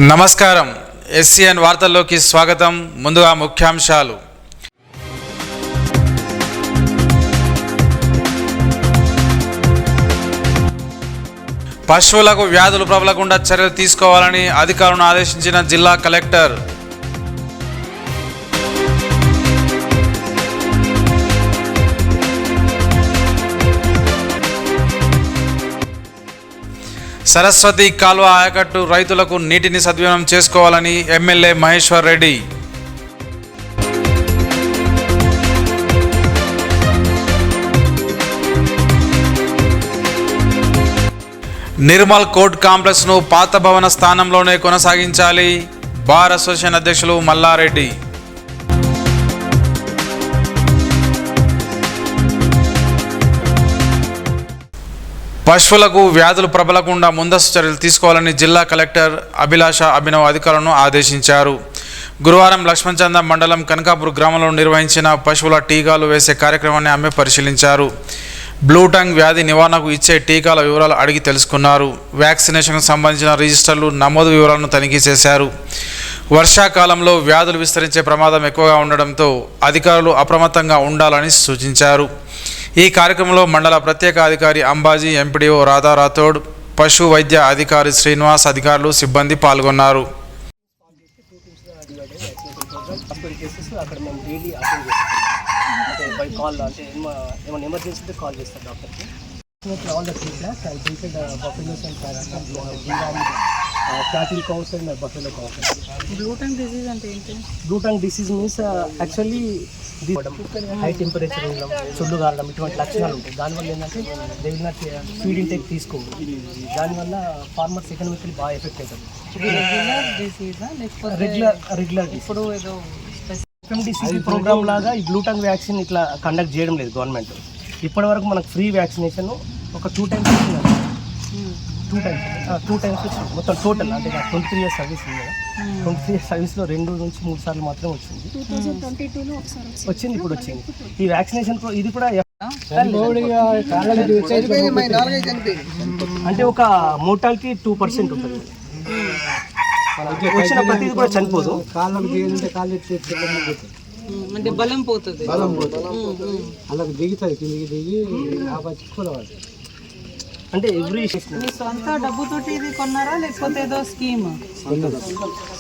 నమస్కారం ఎస్సీఎన్ వార్తల్లోకి స్వాగతం. ముందుగా ముఖ్యాంశాలు. పశువులకు వ్యాధులు ప్రబలకుండా చర్యలు తీసుకోవాలని అధికారులను ఆదేశించిన జిల్లా కలెక్టర్. సరస్వతి కాల్వ ఆయకట్టు రైతులకు నీటిని సద్వినియోగం చేసుకోవాలని ఎమ్మెల్యే మహేశ్వర్ రెడ్డి. నిర్మల్ కోర్ట్ కాంప్లెక్స్ను పాత భవన స్థానంలోనే కొనసాగించాలి. బార్ అసోసియేషన్ అధ్యక్షులు మల్లారెడ్డి. పశువులకు వ్యాధులు ప్రబలకుండా ముందస్తు చర్యలు తీసుకోవాలని జిల్లా కలెక్టర్ అభిలాష అభినవ్ అధికారులను ఆదేశించారు. గురువారం లక్ష్మణచంద మండలం కనకాపూర్ గ్రామంలో నిర్వహించిన పశువుల టీకాలు వేసే కార్యక్రమాన్ని ఆమె పరిశీలించారు. బ్లూ టంగ్ వ్యాధి నివారణకు ఇచ్చే టీకాల వివరాలు అడిగి తెలుసుకున్నారు. వ్యాక్సినేషన్కు సంబంధించిన రిజిస్టర్లు నమోదు వివరాలను తనిఖీ చేశారు. వర్షాకాలంలో వ్యాధులు విస్తరించే ప్రమాదం ఎక్కువగా ఉండడంతో అధికారులు అప్రమత్తంగా ఉండాలని సూచించారు. ఈ కార్యక్రమంలో మండల ప్రత్యేక అధికారి అంబాజీ, ఎంపీడీఓ రాధా రాథోడ్, పశు వైద్య అధికారి శ్రీనివాస్, అధికారులు, సిబ్బంది పాల్గొన్నారు. cattle cows and buffalo cows. Blue tongue disease అంటే ఏంటి? Blue tongue disease means actually high temperature ఉండడం, చుళ్ళు కారడం, ఇటువంటి లక్షణాలు ఉంటాయి. దానివల్ల ఏంటంటే they will not feed intake తీసుకోదు. దానివల్ల ఫార్మర్స్ ఎకనామికలీ బాగా ఎఫెక్ట్ అవుతుంది. రెగ్యులర్ ఇప్పుడు ఏదో FMDCC ప్రోగ్రామ్ లాగా ఈ బ్లూ టంగ్ వ్యాక్సిన్ ఇట్లా కండక్ట్ చేయడం లేదు గవర్నమెంట్. ఇప్పటి వరకు మనకు ఫ్రీ వ్యాక్సినేషన్ ఒక 2 times వచ్చింది. 2 times వచ్చింది మొత్తం టోటల్. అంటే 23 years సర్వీస్ ఉంది కదా, 23 years సర్వీస్లో 2 నుంచి 3 సార్లు మాత్రమే వచ్చింది. 2022లో ఒకసారి వచ్చింది, ఇప్పుడు వచ్చింది ఈ వ్యాక్సినేషన్. ఇది కూడా అంటే ఒక మోర్టాలిటీ 2% ఉంటుంది. వచ్చిన ప్రతిది కూడా చనిపోదు. అంటే బలం పోతుంది, అలా దిగుతుంది, కిందికి దిగి అంటే ఎవ్రీ మీ సొంత డబ్బుతోటి ఇది కొన్నారా లేకపోతే ఏదో స్కీమ్?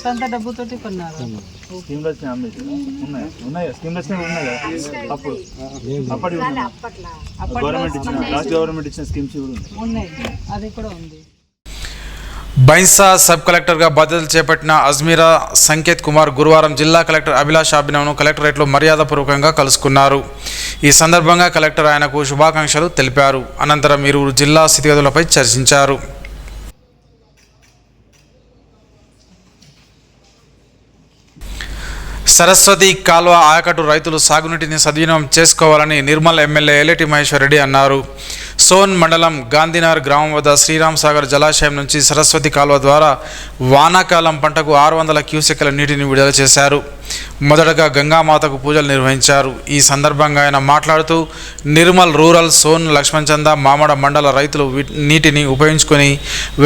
సొంత డబ్బుతోటి కొన్నారా? ఉన్నాయి, అది కూడా ఉంది. బైన్సా సబ్ కలెక్టర్గా బాధ్యతలు చేపట్టిన అజ్మీరా సంకేత్ కుమార్ గురువారం జిల్లా కలెక్టర్ అభిలాష అభినవ్ను కలెక్టరేట్లో మర్యాదపూర్వకంగా కలుసుకున్నారు. ఈ సందర్భంగా కలెక్టర్ ఆయనకు శుభాకాంక్షలు తెలిపారు. అనంతరం ఇరువురు జిల్లా స్థితిగతులపై చర్చించారు. సరస్వతి కాల్వ ఆయకట్టు రైతులు సాగునీటిని సద్వినియోగం చేసుకోవాలని నిర్మల్ ఎమ్మెల్యే ఎల్లేటి మహేశ్వర్ రెడ్డి అన్నారు. సోన్ మండలం గాంధీనగర్ గ్రామం వద్ద శ్రీరామ్ సాగర్ జలాశయం నుంచి సరస్వతి కాల్వ ద్వారా వానాకాలం పంటకు 600 క్యూసెక్ల నీటిని విడుదల చేశారు. మొదటగా గంగామాతకు పూజలు నిర్వహించారు. ఈ సందర్భంగా ఆయన మాట్లాడుతూ నిర్మల్ రూరల్, సోన్, లక్ష్మణచంద, మామడ మండల రైతులు నీటిని ఉపయోగించుకొని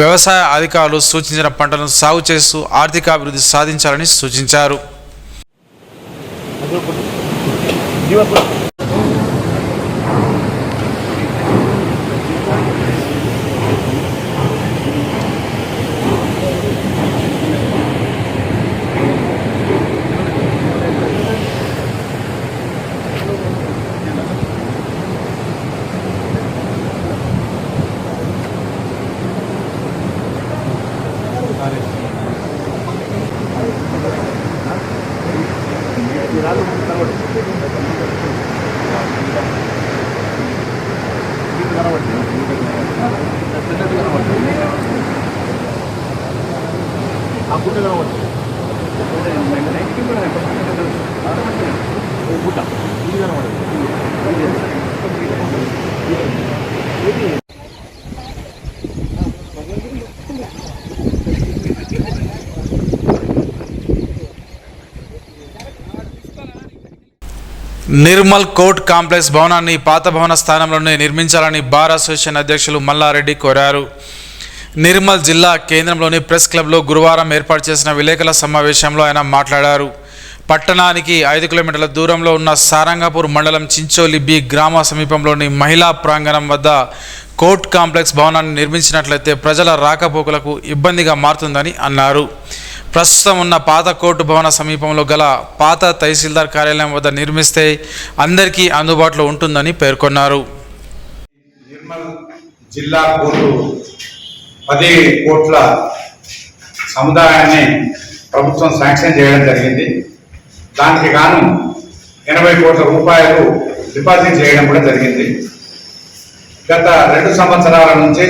వ్యవసాయ అధికారులు సూచించిన పంటలను సాగు చేస్తూ ఆర్థికాభివృద్ధి సాధించాలని సూచించారు. నిర్మల్ కోర్ట్ కాంప్లెక్స్ భవనాన్ని పాత భవన స్థానంలోనే నిర్మించాలని బార్ అసోసియేషన్ అధ్యక్షులు మల్లారెడ్డి కోరారు. నిర్మల్ జిల్లా కేంద్రంలోని ప్రెస్ క్లబ్లో గురువారం ఏర్పాటు చేసిన విలేకరుల సమావేశంలో ఆయన మాట్లాడారు. పట్టణానికి 5 కిలోమీటర్ల దూరంలో ఉన్న సారంగపూర్ మండలం చించోలి బి గ్రామ సమీపంలోని మహిళా ప్రాంగణం వద్ద కోర్ట్ కాంప్లెక్స్ భవనాన్ని నిర్మించినట్లయితే ప్రజల రాకపోకలకు ఇబ్బందిగా మారుతుందని అన్నారు. ప్రస్తుతం ఉన్న పాత కోర్టు భవన సమీపంలో గల పాత తహసీల్దార్ కార్యాలయం వద్ద నిర్మిస్తే అందరికీ అందుబాటులో ఉంటుందని పేర్కొన్నారు. నిర్మల్ జిల్లా కోర్టు 10 కోట్ల సముదాయాన్ని ప్రభుత్వం శాంక్షన్ చేయడం జరిగింది. దానికి గాను 80 కోట్ల రూపాయలు డిపాజిట్ చేయడం కూడా జరిగింది. గత 2 సంవత్సరాల నుంచి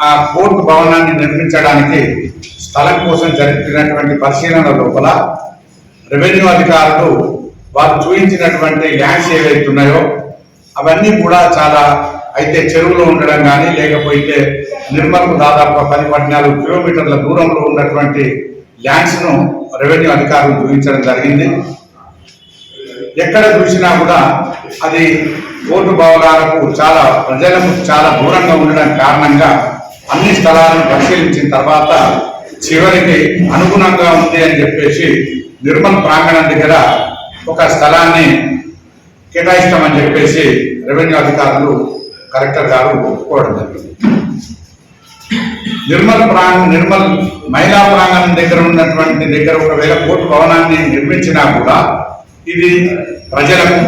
ఆ కోర్టు భవనాన్ని నిర్మించడానికి స్థలం కోసం జరిపినటువంటి పరిశీలన లోపల రెవెన్యూ అధికారులు వారు చూపించినటువంటి ల్యాండ్స్ ఏవైతే ఉన్నాయో అవన్నీ కూడా చాలా అయితే చెరువులో ఉండడం కానీ లేకపోతే నిర్మల్కు దాదాపు 10-14 కిలోమీటర్ల దూరంలో ఉన్నటువంటి ల్యాండ్స్ను రెవెన్యూ అధికారులు చూపించడం జరిగింది. ఎక్కడ చూసినా కూడా అది కోర్టు భవనాలకు చాలా ప్రజలకు చాలా దూరంగా ఉండడం కారణంగా అన్ని స్థలాలను పరిశీలించిన తర్వాత చివరికి అనుగుణంగా ఉంది అని చెప్పేసి నిర్మల్ ప్రాంగణం దగ్గర ఒక స్థలాన్ని కేటాయిస్తామని చెప్పేసి రెవెన్యూ అధికారులు కలెక్టర్ గారు ఒప్పుకోవడం జరిగింది. నిర్మల్ మహిళా ప్రాంగణం దగ్గర ఉన్నటువంటి దగ్గర ఒకవేళ కోర్టు భవనాన్ని నిర్మించినా కూడా ఇది ప్రజలకు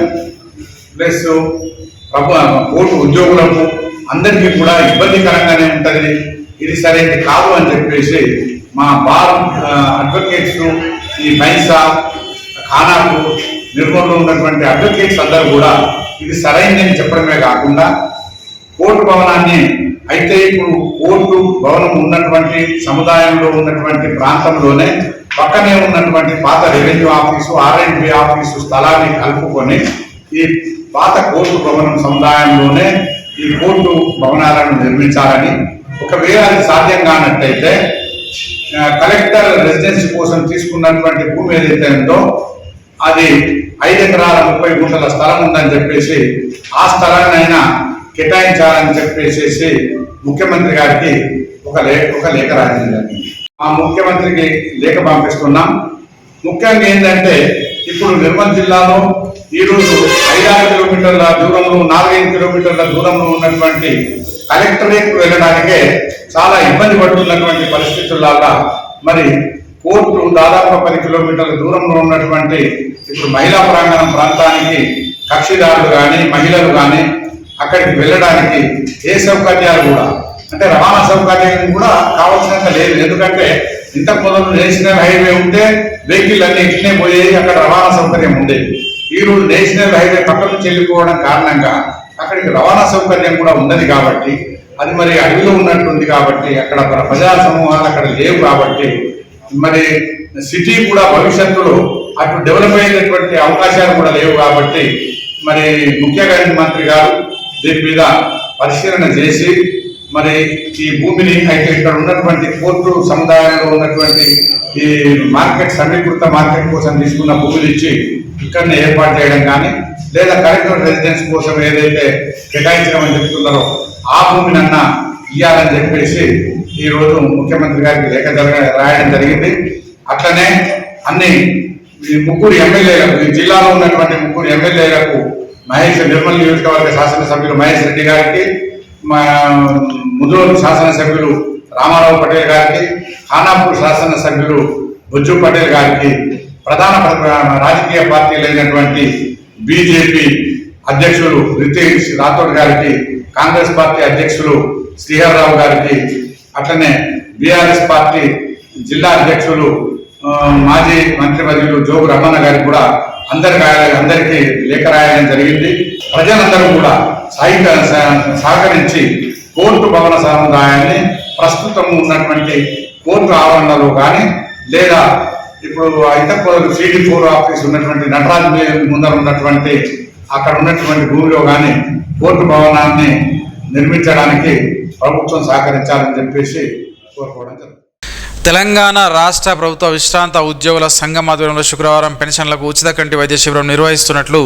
ప్లస్ కోర్టు ఉద్యోగులకు అందరికీ కూడా ఇబ్బందికరంగానే ఉంటుంది. ఇది సరైనది కాదు అని చెప్పేసి మా బార్ అడ్వకేట్స్ ఈ మైసా ఖానాపూర్ నిర్మల్లో ఉన్నటువంటి అడ్వకేట్స్ అందరూ కూడా ఇది సరైనదని చెప్పడమే కాకుండా కోర్టు భవనాన్ని అయితే ఇప్పుడు కోర్టు భవనం ఉన్నటువంటి సముదాయంలో ఉన్నటువంటి ప్రాంతంలోనే పక్కనే ఉన్నటువంటి పాత రెవెన్యూ ఆఫీసు R&B ఆఫీసు స్థలాన్ని కలుపుకొని ఈ పాత కోర్టు భవనం సముదాయంలోనే ఈ కోర్టు భవనాలను నిర్మించాలని, ఒకవేళ అది సాధ్యం కానట్టయితే కలెక్టర్ రెసిడెన్సీ కోసం తీసుకున్నటువంటి భూమి ఏదైతే ఉందో అది 5 ఎకరాల 30 గుంటల స్థలం ఉందని చెప్పేసి ఆ స్థలాన్నైనా కేటాయించాలని చెప్పేసి ముఖ్యమంత్రి గారికి ఒక లేఖ రాయడం జరిగింది. ఆ ముఖ్యమంత్రికి లేఖ పంపిస్తున్నాం. ముఖ్యంగా ఏంటంటే ఇప్పుడు నిర్మల్ జిల్లాలో ఈరోజు 5-6 కిలోమీటర్ల దూరంలో 4-5 కిలోమీటర్ల దూరంలో ఉన్నటువంటి కలెక్టరేట్ వెళ్ళడానికే చాలా ఇబ్బంది పడుతున్నటువంటి పరిస్థితులలో మరి కోర్టు దాదాపు 10 కిలోమీటర్ల దూరంలో ఉన్నటువంటి ఇప్పుడు మహిళా ప్రాంగణం ప్రాంతానికి కక్షిదారులు కానీ మహిళలు కానీ అక్కడికి వెళ్ళడానికి ఏ సౌకర్యాలు కూడా అంటే రవాణా సౌకర్యం కూడా కావాల్సినంత లేదు. ఎందుకంటే ఇంతకు మొదలు నేషనల్ హైవే ఉంటే వెహికల్ అన్ని ఇట్లనే పోయేది, అక్కడ రవాణా సౌకర్యం ఉండేది. ఈ రోజు నేషనల్ హైవే పక్క నుంచి వెళ్ళిపోవడం కారణంగా అక్కడికి రవాణా సౌకర్యం కూడా ఉన్నది కాబట్టి అది మరి అడవిలో ఉన్నట్టుంది కాబట్టి అక్కడ ప్రజా సమూహాలు అక్కడ లేవు కాబట్టి మరి సిటీ కూడా భవిష్యత్తులో అటు డెవలప్ అయ్యేటటువంటి అవకాశాలు కూడా లేవు కాబట్టి మరి ముఖ్యమంత్రి గారు దీని మీద పరిశీలన చేసి మరి ఈ భూమిని అయితే ఇక్కడ ఉన్నటువంటి కోర్టు సముదాయంలో ఉన్నటువంటి ఈ మార్కెట్ సమీకృత మార్కెట్ కోసం తీసుకున్న భూమిని ఇచ్చి ఇక్కడనే ఏర్పాటు చేయడం కానీ లేదా కలెక్టర్ రెసిడెన్స్ కోసం ఏదైతే కేటాయించమని చెప్తున్నారో ఆ భూమినన్నా ఇవ్వాలని చెప్పేసి ఈ రోజు ముఖ్యమంత్రి గారికి లేఖ రాయడం జరిగింది. అట్లనే అన్ని ముగ్గురు ఎమ్మెల్యేలకు ఈ జిల్లాలో ఉన్నటువంటి ముగ్గురు ఎమ్మెల్యేలకు నిర్మల్ నియోజకవర్గ శాసనసభ్యులు మహేష్ రెడ్డి గారికి, ముదోల్ శాసనసభ్యులు రామారావు పటేల్ గారికి, ఖానాపూర్ శాసనసభ్యులు బుజ్జు పటేల్ గారికి, ప్రధాన రాజకీయ పార్టీలైనటువంటి బీజేపీ అధ్యక్షులు రితేష్ రాథోడ్ గారికి, కాంగ్రెస్ పార్టీ అధ్యక్షులు శ్రీహర్ రావు గారికి, అట్లనే బీఆర్ఎస్ పార్టీ జిల్లా అధ్యక్షులు మాజీ మంత్రివర్యులు జోగు రమణ గారికి కూడా అందరికీ లేఖ రాయడం జరిగింది. ప్రజలందరూ కూడా సహకరించి కోర్టు భవన సముదాయాన్ని ప్రస్తుతం ఉన్నటువంటి కోర్టు ఆవరణలో కానీ లేదా ఇప్పుడు ఇంతకు CD4 ఆఫీస్ ఉన్నటువంటి నటరాజ్ ముందర ఉన్నటువంటి అక్కడ ఉన్నటువంటి భూమిలో కానీ కోర్టు భవనాన్ని నిర్మించడానికి ప్రభుత్వం సహకరించాలని చెప్పేసి కోరుకోవడం జరుగుతుంది. తెలంగాణ రాష్ట్ర ప్రభుత్వ విశ్రాంత ఉద్యోగుల సంఘం ఆధ్వర్యంలో శుక్రవారం పెన్షన్లకు ఉచిత కంటి వైద్య శిబిరం నిర్వహిస్తున్నట్లు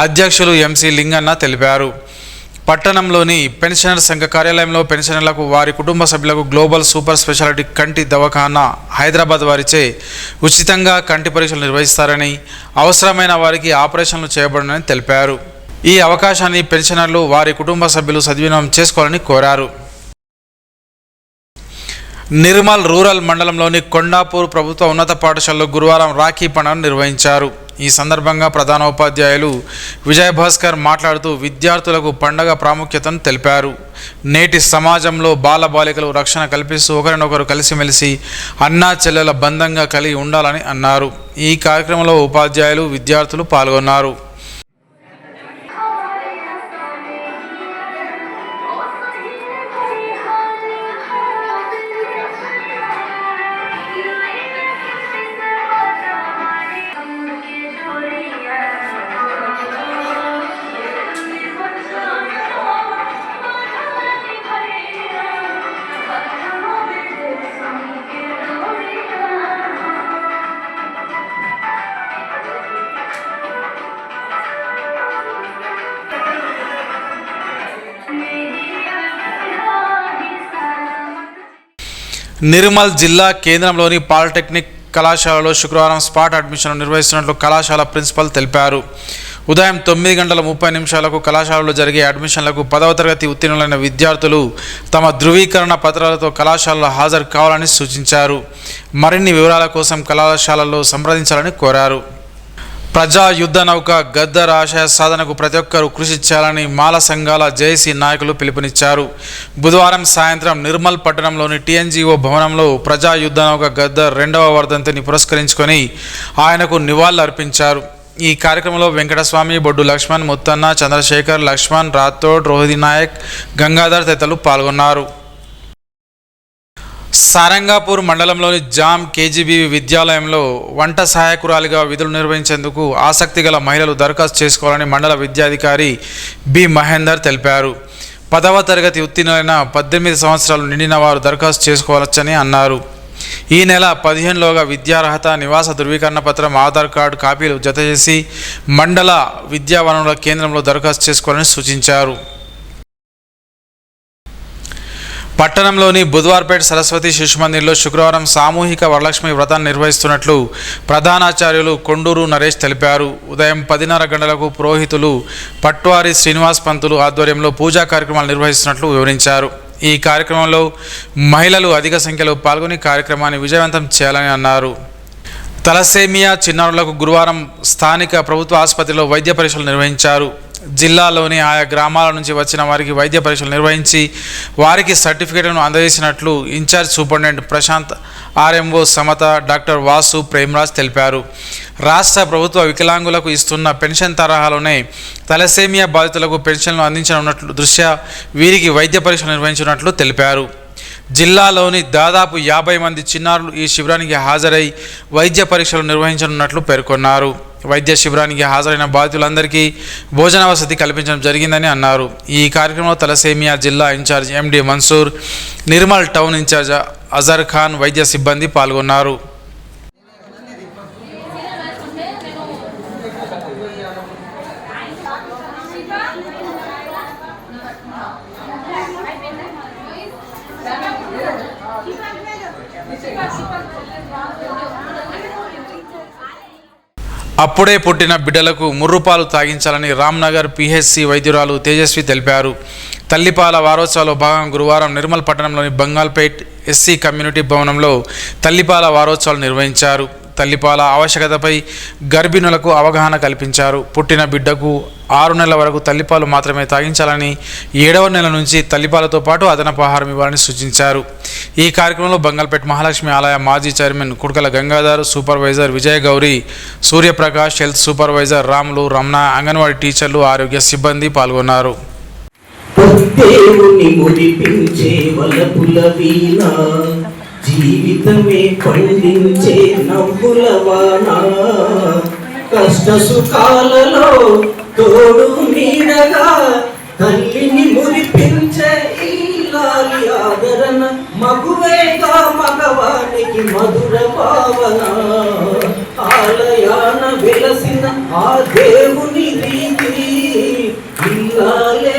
అధ్యక్షులు MC లింగన్న తెలిపారు. పట్టణంలోని పెన్షనర్ సంఘ కార్యాలయంలో పెన్షనర్లకు వారి కుటుంబ సభ్యులకు గ్లోబల్ సూపర్ స్పెషాలిటీ కంటి దవాఖానా హైదరాబాద్ వారిచే ఉచితంగా కంటి పరీక్షలు నిర్వహిస్తారని, అవసరమైన వారికి ఆపరేషన్లు చేయబడునని తెలిపారు. ఈ అవకాశాన్ని పెన్షనర్లు వారి కుటుంబ సభ్యులు సద్వినియోగం చేసుకోవాలని కోరారు. నిర్మల్ రూరల్ మండలంలోని కొండాపూర్ ప్రభుత్వ ఉన్నత పాఠశాలలో గురువారం రాఖీ పండుగను నిర్వహించారు. ఈ సందర్భంగా ప్రధానోపాధ్యాయులు విజయభాస్కర్ మాట్లాడుతూ విద్యార్థులకు పండగ ప్రాముఖ్యతను తెలిపారు. నేటి సమాజంలో బాలబాలికలు రక్షణ కల్పిస్తూ ఒకరినొకరు కలిసిమెలిసి అన్నా చెల్లెల బంధంగా కలిగి ఉండాలని అన్నారు. ఈ కార్యక్రమంలో ఉపాధ్యాయులు, విద్యార్థులు పాల్గొన్నారు. నిర్మల్ జిల్లా కేంద్రంలోని పాలిటెక్నిక్ కళాశాలలో శుక్రవారం స్పాట్ అడ్మిషన్ నిర్వహిస్తున్నట్లు కళాశాల ప్రిన్సిపల్ తెలిపారు. ఉదయం 9:30 కళాశాలలో జరిగే అడ్మిషన్లకు 10వ తరగతి ఉత్తీర్ణులైన విద్యార్థులు తమ ధృవీకరణ పత్రాలతో కళాశాలలో హాజరు కావాలని సూచించారు. మరిన్ని వివరాల కోసం కళాశాలలో సంప్రదించాలని కోరారు. ప్రజా యుద్ధ నౌక గద్దర్ ఆశయ సాధనకు ప్రతి ఒక్కరూ కృషి చేయాలని మాల సంఘాల జేఏసీ నాయకులు పిలుపునిచ్చారు. బుధవారం సాయంత్రం నిర్మల్ పట్టణంలోని టీఎన్జీఓ భవనంలో ప్రజా యుద్ధ నౌక గద్దర్ 2వ వర్ధంతిని పురస్కరించుకొని ఆయనకు నివాళులు అర్పించారు. ఈ కార్యక్రమంలో వెంకటస్వామి, బొడ్డు లక్ష్మణ్, ముత్తన్న, చంద్రశేఖర్, లక్ష్మణ్, రాథోడ్, రోహితి నాయక్, గంగాధర్ తదితరులు పాల్గొన్నారు. సారంగాపూర్ మండలంలోని జామ్ కేజీబీవి విద్యాలయంలో వంట సహాయకురాలిగా విధులు నిర్వహించేందుకు ఆసక్తి గల మహిళలు దరఖాస్తు చేసుకోవాలని మండల విద్యాధికారి బి మహేందర్ తెలిపారు. 10వ తరగతి ఉత్తీర్ణులైన 18 సంవత్సరాలు నిండిన వారు దరఖాస్తు చేసుకోవచ్చని అన్నారు. ఈ నెల 15లోగా విద్యార్హత, నివాస ధృవీకరణ పత్రం, ఆధార్ కార్డు కాపీలు జతచేసి మండల విద్యా వనరుల కేంద్రంలో దరఖాస్తు చేసుకోవాలని సూచించారు. పట్టణంలోని బుధవార్పేట్ సరస్వతి శిశు మందిర్లో శుక్రవారం సామూహిక వరలక్ష్మి వ్రతాన్ని నిర్వహిస్తున్నట్లు ప్రధానాచార్యులు కొండూరు నరేష్ తెలిపారు. ఉదయం 10:30 గంటలకు పురోహితులు పట్వారి శ్రీనివాస్ పంతులు ఆధ్వర్యంలో పూజా కార్యక్రమాలు నిర్వహిస్తున్నట్లు వివరించారు. ఈ కార్యక్రమంలో మహిళలు అధిక సంఖ్యలో పాల్గొని కార్యక్రమాన్ని విజయవంతం చేయాలని అన్నారు. తలసేమియా చిన్నారులకు గురువారం స్థానిక ప్రభుత్వ ఆసుపత్రిలో వైద్య పరీక్షలు నిర్వహించారు. జిల్లాలోని ఆయా గ్రామాల నుంచి వచ్చిన వారికి వైద్య పరీక్షలు నిర్వహించి వారికి సర్టిఫికేట్ను అందజేసినట్లు in-charge superintendent Prashanth, RMO Samatha, doctor Vasu Premraj తెలిపారు. రాష్ట్ర ప్రభుత్వ వికలాంగులకు ఇస్తున్న పెన్షన్ తరహాలోనే తలసేమియా బాధితులకు పెన్షన్లు అందించనున్నట్లు దృష్ట్యా వీరికి వైద్య పరీక్షలు నిర్వహించినట్లు తెలిపారు. జిల్లాలోని దాదాపు 50 మంది చిన్నారులు ఈ శిబిరానికి హాజరై వైద్య పరీక్షలు నిర్వహించనున్నట్లు పేర్కొన్నారు. వైద్య శిబిరానికి హాజరైన బాధితులందరికీ భోజన వసతి కల్పించడం జరిగిందని అన్నారు. ఈ కార్యక్రమంలో తలసేమియా జిల్లా ఇన్ఛార్జ్ ఎండి మన్సూర్, నిర్మల్ టౌన్ ఇన్ఛార్జ్ అజర్ ఖాన్, వైద్య సిబ్బంది పాల్గొన్నారు. అప్పుడే పుట్టిన బిడ్డలకు ముర్రుపాలు తాగించాలని రామ్నగర్ పిహెచ్సి వైద్యురాలు తేజస్వి తెలిపారు. తల్లిపాల వారోత్సవాల్లో భాగంగా గురువారం నిర్మల్ పట్టణంలోని బంగాల్పేట్ ఎస్సీ కమ్యూనిటీ భవనంలో తల్లిపాల వారోత్సవాలు నిర్వహించారు. తల్లిపాల ఆవశ్యకతపై గర్భిణులకు అవగాహన కల్పించారు. పుట్టిన బిడ్డకు 6 నెలల వరకు తల్లిపాలు మాత్రమే తాగించాలని, 7వ నెల నుంచి తల్లిపాలతో పాటు అదనపు ఆహారం ఇవ్వాలని సూచించారు. ఈ కార్యక్రమంలో బంగాల్పేట్ మహాలక్ష్మి ఆలయ మాజీ చైర్మన్ కుడకల గంగాధర్, సూపర్వైజర్ విజయ గౌరి, సూర్యప్రకాష్, హెల్త్ సూపర్వైజర్ రాములు, రమణ, అంగన్వాడీ టీచర్లు, ఆరోగ్య సిబ్బంది పాల్గొన్నారు. జీవితమే పండించే నవ్వులవానా, కష్ట సుఖాలలో తోడు నీడగా తల్లిని మురిపించే ఇల్లాలి ఆదరణ, మగువేగా మగవానికి మధుర భావన, ఆలయాన వెలసిన ఆ దేవుని రీతి ఇల్లాలే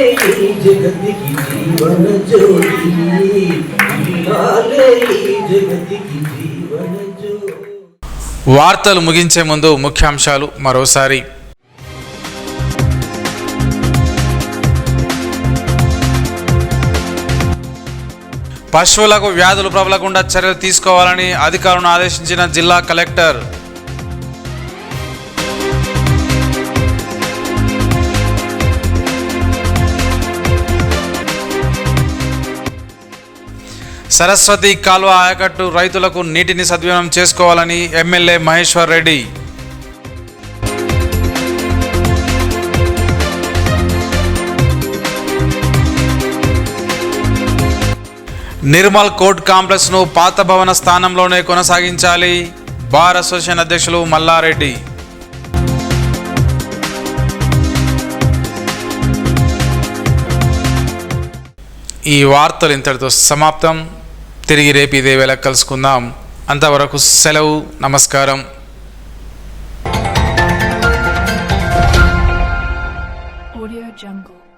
జగతికి జీవన జ్యోతి ఇల్లాలే ఈ జగతికి జీవన జ్యోతి. వార్తలు ముగించే ముందు ముఖ్యాంశాలు మరోసారి. పశువులకు వ్యాధులు ప్రబలకుండా చర్యలు తీసుకోవాలని అధికారులను ఆదేశించిన జిల్లా కలెక్టర్. సరస్వతి కాలువ ఆయకట్టు రైతులకు నీటిని సద్వినియోగం చేసుకోవాలని ఎమ్మెల్యే మహేశ్వర్ రెడ్డి. నిర్మల్ కోర్ట్ కాంప్లెక్స్ను పాత భవన స్థానంలోనే కొనసాగించాలి బార్ అసోసియేషన్ అధ్యక్షులు మల్లారెడ్డి. ఈ వార్తలు ఇంతటితో సమాప్తం. తిరిగి రేపు ఇదే వేళ కలుసుకుందాం. అంతవరకు సెలవు. నమస్కారం. Audio Jungle.